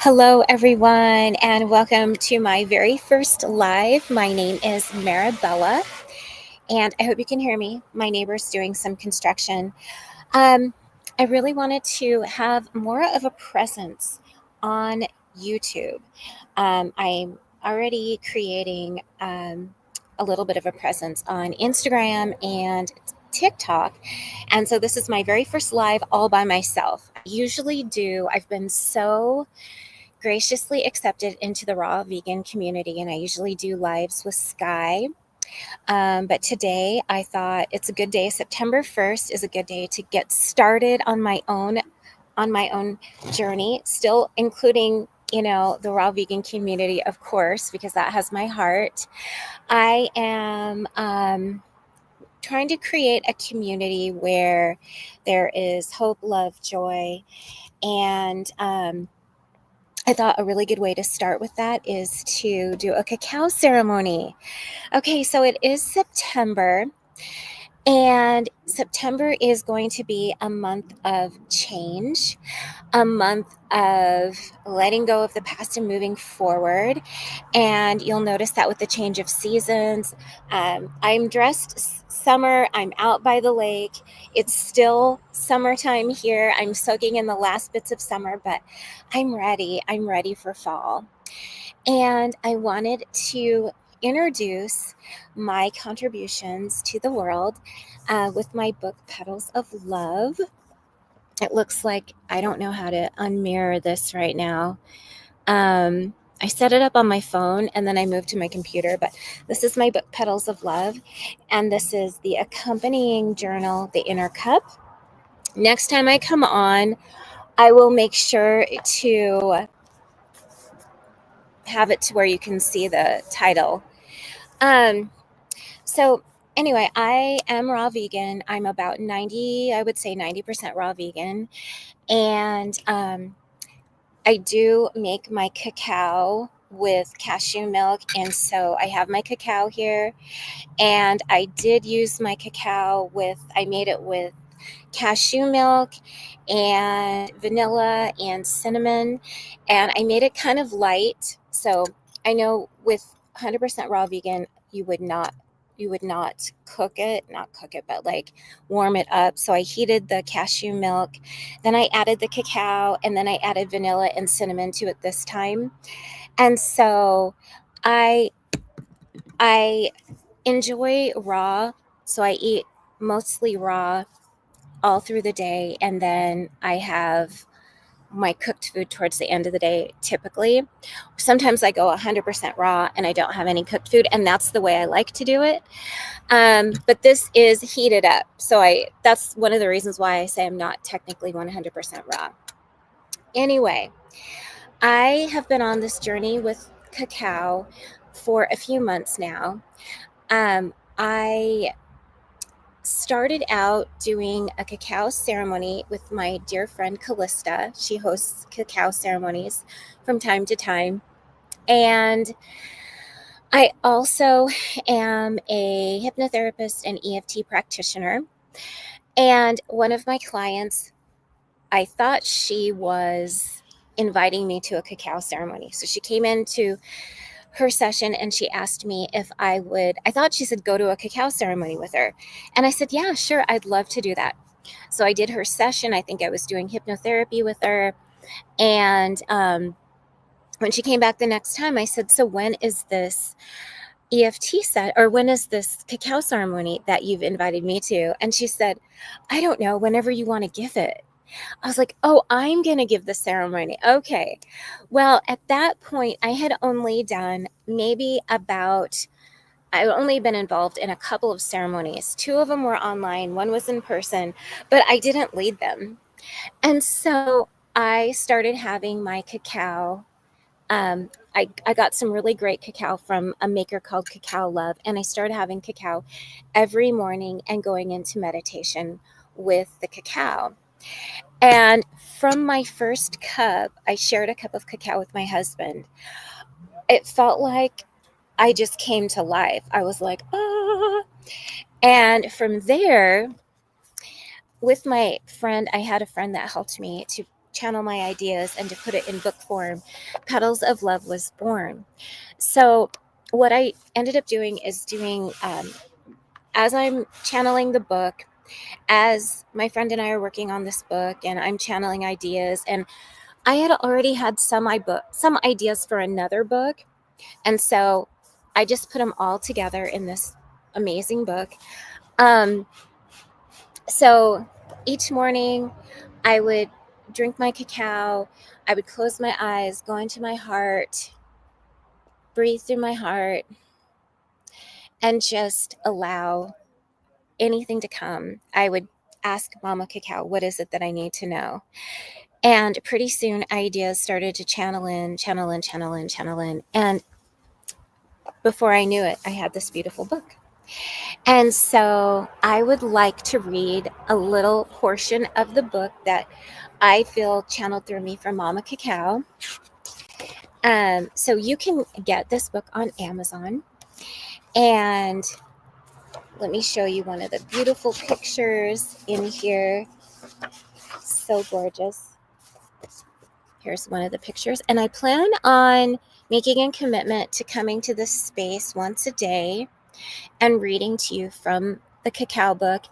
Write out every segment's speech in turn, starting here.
Hello, everyone, and welcome to my very first live. My name is Marabella, and I hope you can hear me. My neighbor's doing some construction. Um, I really wanted to have more of a presence on YouTube. I'm already creating a little bit of a presence on Instagram and TikTok. And so this is my very first live all by myself. I've been so graciously accepted into the raw vegan community, and I usually do lives with Sky. But today I thought it's a good day. September 1st is a good day to get started on my own journey, still including the raw vegan community, of course, because that has my heart. I am trying to create a community where there is hope, love, joy, and I thought a really good way to start with that is to do a cacao ceremony. Okay, so it is September, and September is going to be a month of change, a month of letting go of the past and moving forward. And you'll notice that with the change of seasons. I'm dressed summer, I'm out by the lake. It's still summertime here. I'm soaking in the last bits of summer, but I'm ready. I'm ready for fall. And I wanted to introduce my contributions to the world with my book, Petals of Love. It looks like I don't know how to unmirror this right now. I set it up on my phone and then I moved to my computer, but this is my book, Petals of Love, and this is the accompanying journal, The Inner Cup. Next time I come on, I will make sure to have it to where you can see the title. So anyway, I am raw vegan. I'm about 90% raw vegan. And I do make my cacao with cashew milk. And so I have my cacao here. And I did use my cacao I made it with cashew milk and vanilla and cinnamon. And I made it kind of light. So I know with 100% raw vegan, you would not not cook it, but like warm it up. So I heated the cashew milk, then I added the cacao, and then I added vanilla and cinnamon to it this time. And so I enjoy raw, so I eat mostly raw all through the day, and then I have my cooked food towards the end of the day typically. Sometimes I go 100% raw and I don't have any cooked food, and that's the way I like to do it. But this is heated up, so that's one of the reasons why I say I'm not technically 100% raw. Anyway, I have been on this journey with cacao for a few months now. I started out doing a cacao ceremony with my dear friend Callista. She hosts cacao ceremonies from time to time. And I also am a hypnotherapist and EFT practitioner. And one of my clients, I thought she was inviting me to a cacao ceremony. So she came into her session and she asked me if I thought she said go to a cacao ceremony with her. And I said, yeah, sure, I'd love to do that. So I did her session. I think I was doing hypnotherapy with her. And when she came back the next time, I said, so when is this EFT set, or when is this cacao ceremony that you've invited me to? And she said, I don't know, whenever you want to give it. I was like, oh, I'm going to give the ceremony. Okay. Well, at that point, I had only done I've only been involved in a couple of ceremonies. 2 of them were online, 1 was in person, but I didn't lead them. And so I started having my cacao. I got some really great cacao from a maker called Cacao Love, and I started having cacao every morning and going into meditation with the cacao. And from my first cup, I shared a cup of cacao with my husband. It felt like I just came to life. I was like, ah. And from there, with my friend, I had a friend that helped me to channel my ideas and to put it in book form, Petals of Love was born. So what I ended up doing is doing, as I'm channeling the book, as my friend and I are working on this book and I'm channeling ideas, and I had already had some ideas for another book. And so I just put them all together in this amazing book. So each morning I would drink my cacao. I would close my eyes, go into my heart, breathe through my heart, and just allow anything to come. I would ask Mama Cacao, what is it that I need to know? And pretty soon ideas started to channel in. And before I knew it, I had this beautiful book. And so I would like to read a little portion of the book that I feel channeled through me from Mama Cacao. So you can get this book on Amazon. And let me show you one of the beautiful pictures in here. So gorgeous. Here's one of the pictures. And I plan on making a commitment to coming to this space once a day and reading to you from the cacao book,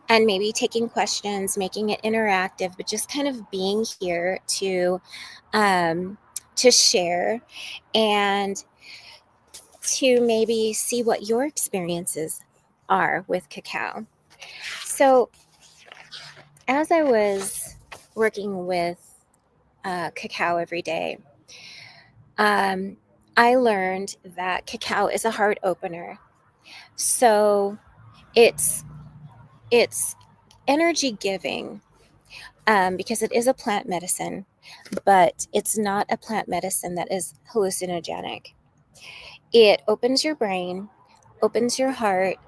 and maybe taking questions, making it interactive, but just kind of being here to share and to maybe see what your experiences are with cacao. So as I was working with cacao every day, I learned that cacao is a heart opener. So it's energy giving, because it is a plant medicine, but it's not a plant medicine that is hallucinogenic. It opens your brain, opens your heart.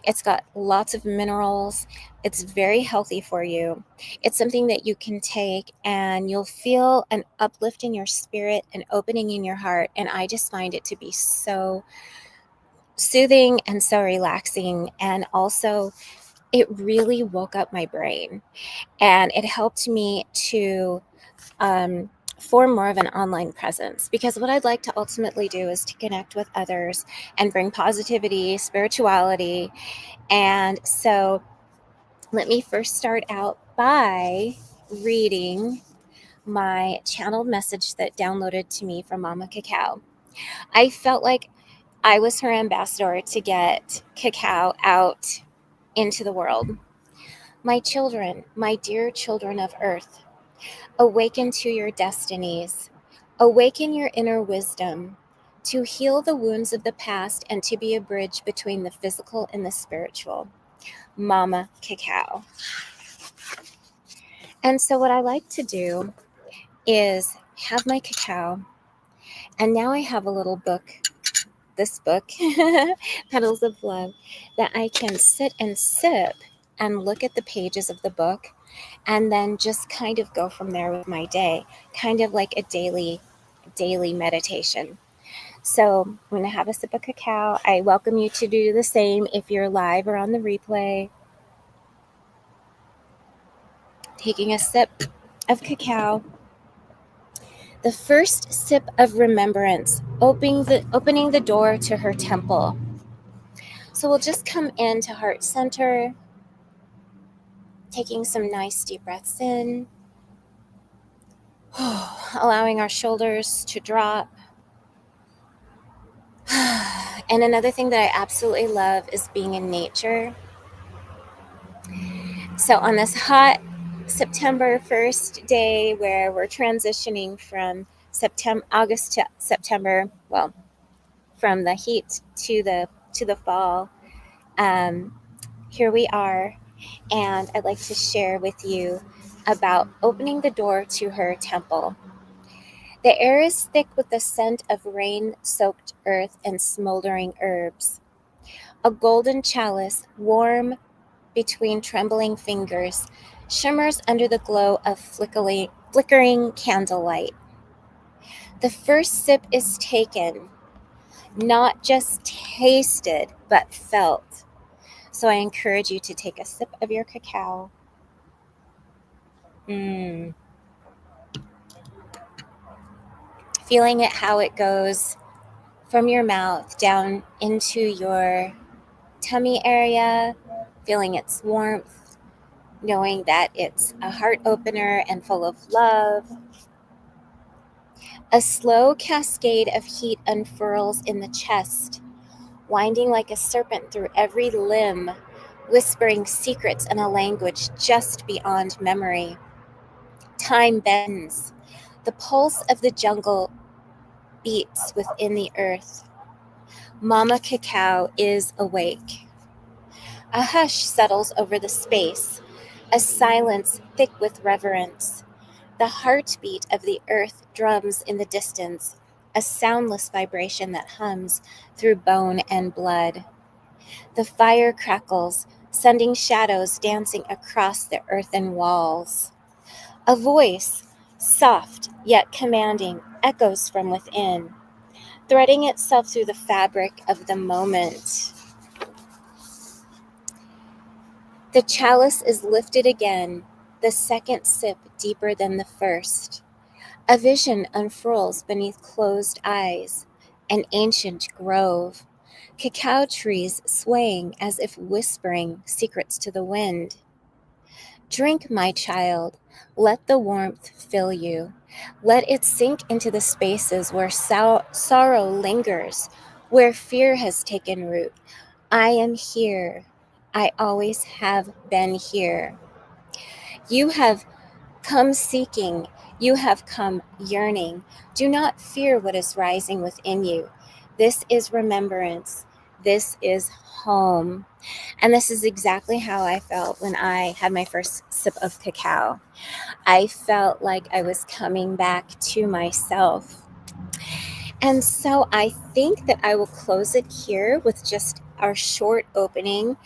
It's got lots of minerals. It's very healthy for you. It's something that you can take and you'll feel an uplift in your spirit, an opening in your heart. And I just find it to be so soothing and so relaxing. And also, it really woke up my brain, and it helped me to form more of an online presence, because what I'd like to ultimately do is to connect with others and bring positivity, spirituality. And so let me first start out by reading my channeled message that downloaded to me from Mama Cacao. I felt like I was her ambassador to get cacao out into the world. My children, my dear children of earth, awaken to your destinies. Awaken your inner wisdom to heal the wounds of the past and to be a bridge between the physical and the spiritual. Mama Cacao. And so what I like to do is have my cacao, and now I have a little book, this book, Petals of Love, that I can sit and sip and look at the pages of the book, and then just kind of go from there with my day, kind of like a daily meditation. So I'm going to have a sip of cacao. I welcome you to do the same if you're live or on the replay. Taking a sip of cacao. The first sip of remembrance, opening the door to her temple. So we'll just come into heart center, taking some nice deep breaths in, allowing our shoulders to drop. And another thing that I absolutely love is being in nature. So on this hot September 1st day, where we're transitioning from August to September, well, from the heat to the fall, here we are, and I'd like to share with you about opening the door to her temple. The air is thick with the scent of rain-soaked earth and smoldering herbs. A golden chalice, warm between trembling fingers, shimmers under the glow of flickering candlelight. The first sip is taken, not just tasted, but felt. So I encourage you to take a sip of your cacao. feeling it how it goes from your mouth down into your tummy area, feeling its warmth, knowing that it's a heart opener and full of love. A slow cascade of heat unfurls in the chest, winding like a serpent through every limb, whispering secrets in a language just beyond memory. Time bends. The pulse of the jungle beats within the earth. Mama Cacao is awake. A hush settles over the space, a silence thick with reverence. The heartbeat of the earth drums in the distance, a soundless vibration that hums through bone and blood. The fire crackles, sending shadows dancing across the earthen walls. A voice, soft yet commanding, echoes from within, threading itself through the fabric of the moment. The chalice is lifted again, the second sip deeper than the first. A vision unfurls beneath closed eyes, an ancient grove, cacao trees swaying as if whispering secrets to the wind. Drink, my child, let the warmth fill you. Let it sink into the spaces where sorrow lingers, where fear has taken root. I am here. I always have been here. You have come seeking, you have come yearning. Do not fear what is rising within you. This is remembrance. This is home. And this is exactly how I felt when I had my first sip of cacao. I felt like I was coming back to myself. And so I think that I will close it here with just our short opening.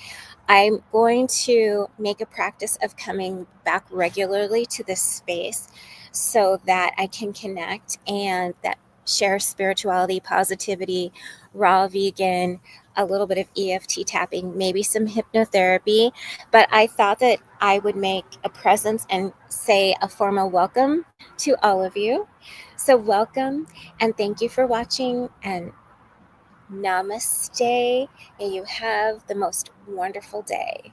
I'm going to make a practice of coming back regularly to this space so that I can connect and that share spirituality, positivity, raw vegan, a little bit of EFT tapping, maybe some hypnotherapy. But I thought that I would make a presence and say a formal welcome to all of you. So, welcome and thank you for watching. And namaste. May you have the most wonderful day.